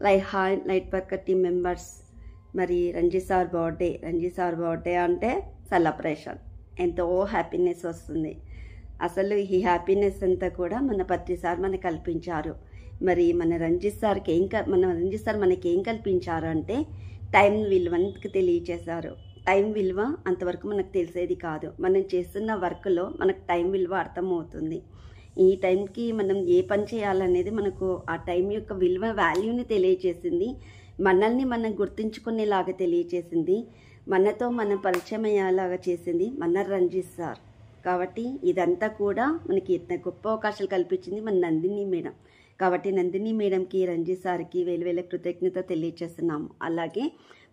Light work team members. మరి Ranjith sir birthday అంటే celebration, ఎంతో హ్యాపీనెస్ వస్తుంది. అసలు ఈ హ్యాపీనెస్ అంతా కూడా మన పత్రి సార్ మనకు కల్పించారు. మరి మన రంజిత్ సార్ మనకేం కల్పించారు అంటే టైం విలువకి తెలియచేశారు. టైం విలువ అంతవరకు మనకు తెలిసేది కాదు. మనం చేస్తున్న వర్క్లో మనకు టైం విలువ అర్థమవుతుంది. ఈ టైంకి మనం ఏ పని చేయాలనేది మనకు ఆ టైం యొక్క వాల్యూని తెలియచేసింది. మనల్ని మనం గుర్తుంచుకునేలాగా తెలియచేసింది. మనతో మనం పరిచయం అయ్యేలాగా చేసింది మన రంజిత్ సార్. కాబట్టి ఇదంతా కూడా మనకి ఎంత గొప్ప అవకాశాలు కల్పించింది మన నందిని మేడం. కాబట్టి నందిని మేడంకి, రంజిత్ సార్కి వేల కృతజ్ఞత తెలియజేస్తున్నాము. అలాగే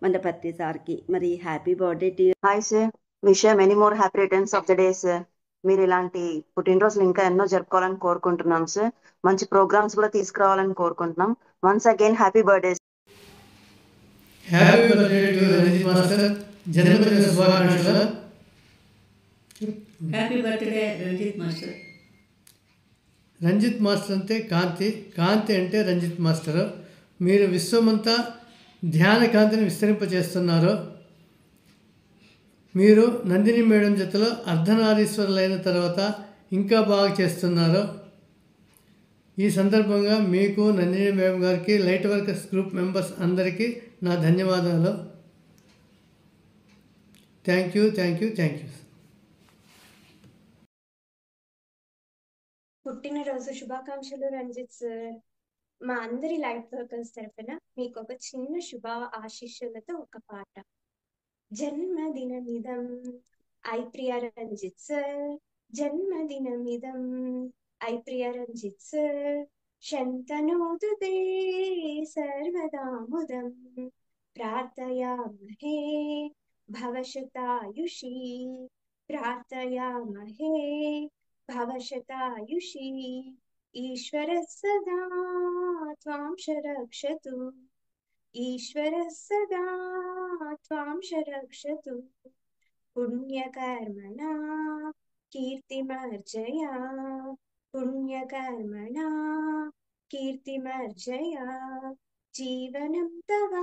మన పత్రి సార్కి మరి happy birthday to. Hi sir, wish you many more happy returns of the day sir. మీరు ఇలాంటి పుట్టినరోజులు ఇంకా ఎన్నో జరుపుకోవాలని కోరుకుంటున్నాం సార్. మంచి ప్రోగ్రామ్స్ కూడా తీసుకురావాలని కోరుకుంటున్నాం. Once again happy birthday. Happy birthday to Ranjith master. జన్మదిన శుభాకాంక్షలు. Happy birthday Ranjith master. Ranjith master అంటే కాంతి అంటే రంజిత్ మాస్టర్. మీరు విశ్వమంతా ధ్యాన కాంతిని విస్తరింపచేస్తున్నారు. మీరు నందిని మేడం జతలో అర్ధనారీశ్వరులైన తర్వాత ఇంకా బాగా చేస్తున్నారు. ఈ సందర్భంగా మీకు, నందిని మేడం గారికి, లైట్ వర్కర్స్ గ్రూప్ మెంబర్స్ అందరికీ నా ధన్యవాదాలు. Thank you. పుట్టినరోజు శుభాకాంక్షలు రంజిత్ సార్. మా అందరి లైట్ వర్కర్స్ తరఫున మీకు ఒక చిన్న శుభ ఆశీస్సులతో ఒక పాట. జన్మదినమిదం ఐ ప్రియ రంజిత్ సార్, జన్మదినమిదం ఐ ప్రియ రంజిత్ సార్, శంతనోతుతే సర్వదాముదం, ప్రార్థయామహే భవశతాయుషీ, ప్రార్థయామహే భవశతాయుషీ, ఈశ్వరः సదా త్వాం రక్షతు, ఈశ్వరः సదా త్వాం రక్షతు, పుణ్యకర్మణా కీర్తిమర్జయా, పుణ్యకర్మణా కీర్తిమర్జయా, జీవనం తవ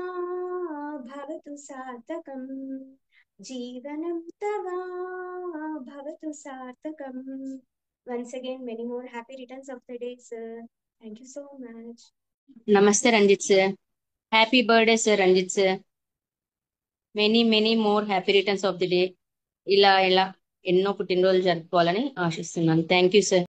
భవతు సార్థకం, జీవనం తవ భవతు సార్థకం. Once again, many more happy returns of the day, sir. Thank you so much. Namaste, Ranjit sir. Happy birthday, sir, Ranjit sir. Many more happy returns of the day. ఇలా ఎన్నో పుట్టినరోజులు జరుపుకోవాలని ఆశిస్తున్నాను. Thank you sir.